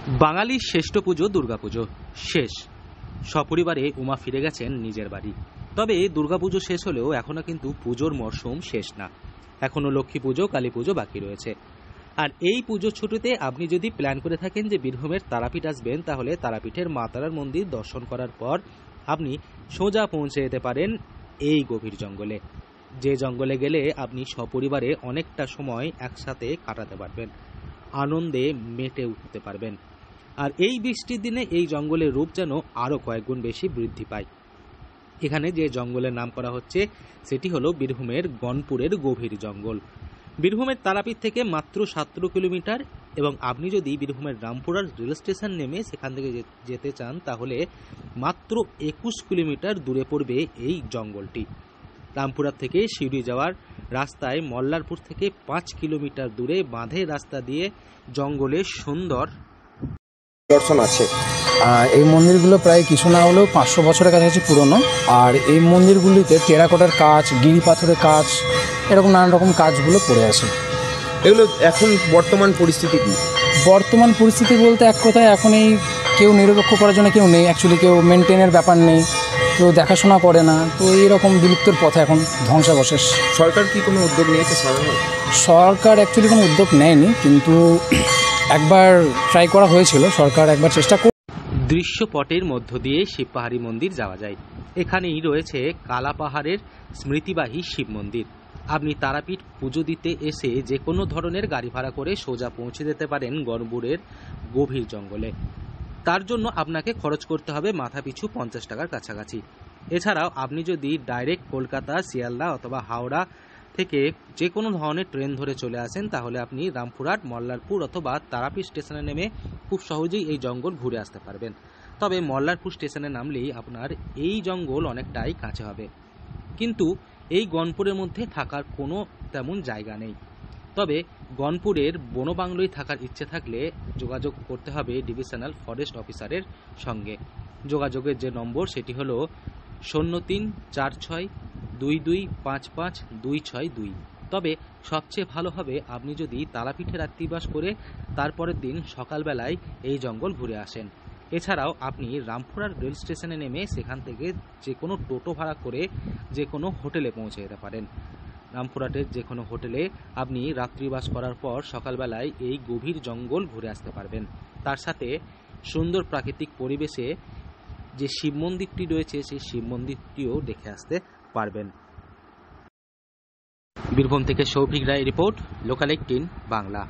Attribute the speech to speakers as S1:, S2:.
S1: বাঙালির শ্রেষ্ঠ পুজো দুর্গাপুজো শেষ। সপরিবারে উমা ফিরে গেছেন নিজের বাড়ি। তবে দুর্গাপুজো শেষ হলেও এখনো কিন্তু পুজোর মরশুম শেষ না। এখনো লক্ষ্মী পুজো, কালী পুজো বাকি রয়েছে। আর এই পুজোর ছুটিতে আপনি যদি প্ল্যান করে থাকেন যে বীরভূমের তারাপীঠ আসবেন, তাহলে তারাপীঠের মা তারার মন্দির দর্শন করার পর আপনি সোজা পৌঁছে যেতে পারেন এই গভীর জঙ্গলে। যে জঙ্গলে গেলে আপনি সপরিবারে অনেকটা সময় একসাথে কাটাতে পারবেন, আনন্দে মেতে উঠতে পারবেন। আর এই বৃষ্টির দিনে এই জঙ্গলের রূপ যেন আরও কয়েকগুণ বেশি বৃদ্ধি পায়। এখানে যে জঙ্গলের নাম করা হচ্ছে সেটি হলো বীরভূমের গনপুরের গভীর জঙ্গল। বীরভূমের তারাপীঠ থেকে মাত্র 17 কিলোমিটার, এবং আপনি যদি বীরভূমের রামপুরার রেল স্টেশন নেমে সেখান থেকে যেতে চান তাহলে মাত্র 21 কিলোমিটার দূরে পড়বে এই জঙ্গলটি। রামপুরা থেকে শিউরি যাওয়ার রাস্তায় মল্লারপুর থেকে 5 কিলোমিটার দূরে বাঁধের রাস্তা দিয়ে জঙ্গলের সুন্দর
S2: দর্শন আছে।
S3: এই মন্দিরগুলো প্রায় কিছু না হলেও 500 বছরের কাছাকাছি পুরনো। আর এই মন্দিরগুলিতে টেরাকোটার কাজ, গিরি পাথরের কাজ, এরকম নানান রকম কাজগুলো পড়ে আছে।
S2: এগুলো এখন বর্তমান পরিস্থিতি কি?
S3: বর্তমান পরিস্থিতি বলতে এক কথায় এখন এই কেউ নিরপেক্ষ করার জন্য কেউ নেই, অ্যাকচুয়ালি কেউ মেনটেনের ব্যাপার নেই, কেউ দেখাশোনা করে না, তো এইরকম বিলুপ্তর পথে এখন ধ্বংসাবশেষ।
S2: সরকার কি কোনো উদ্যোগ নিয়েছে?
S3: সরকার অ্যাকচুয়ালি কোনো উদ্যোগ নেয়নি, কিন্তু একবার ট্রাই করা হয়েছিল, সরকার একবার চেষ্টা করে।
S1: দৃশ্যপটের মধ্য দিয়ে শিবপাহাড়ি মন্দির যাওয়া যায়। এখানেই রয়েছে কালাপাহাড়ের স্মৃতিবাহী শিব মন্দির। আপনি তারাপীঠ পুজো দিতে এসে যে কোনো ধরনের গাড়ি ভাড়া করে সোজা পৌঁছে যেতে পারেন গনপুরের গভীর জঙ্গলে। তার জন্য আপনাকে খরচ করতে হবে মাথাপিছু 50 টাকার কাছাকাছি। এছাড়াও আপনি যদি ডাইরেক্ট কলকাতা, শিয়ালদা অথবা হাওড়া থেকে যে কোনো ধরনের ট্রেন ধরে চলে আসেন তাহলে আপনি রামপুরহাট, মল্লারপুর অথবা তারাপীঠ স্টেশনে নেমে খুব সহজেই এই জঙ্গল ঘুরে আসতে পারবেন। তবে মল্লারপুর স্টেশনে নামলেই আপনার এই জঙ্গল অনেকটাই কাছে হবে, কিন্তু এই গনপুরের মধ্যে থাকার কোনো তেমন জায়গা নেই। তবে গনপুরের বনবাংলোয় থাকার ইচ্ছে থাকলে যোগাযোগ করতে হবে ডিভিশনাল ফরেস্ট অফিসারের সঙ্গে। যোগাযোগের যে নম্বর সেটি হলো 034622552262। তবে সবচেয়ে ভালো হবে আপনি যদি তারাপীঠে রাত্রিবাস করে তারপরের দিন সকালবেলায় এই জঙ্গল ঘুরে আসেন। এছাড়াও আপনি রামপুরার রেল স্টেশনে নেমে সেখান থেকে যে কোনো টোটো ভাড়া করে যে কোনো হোটেলে পৌঁছে যেতে পারেন। রামপুরহাটের যে কোনো হোটেলে আপনি রাত্রিবাস করার পর সকালবেলায় এই গভীর জঙ্গল ঘুরে আসতে পারবেন। তার সাথে সুন্দর প্রাকৃতিক পরিবেশে যে শিব মন্দিরটি রয়েছে সেই শিব মন্দিরটিও দেখে আসতে পারবেন। বীরভূম থেকে সৌভিক রায় রিপোর্ট, লোকাল 18 বাংলা।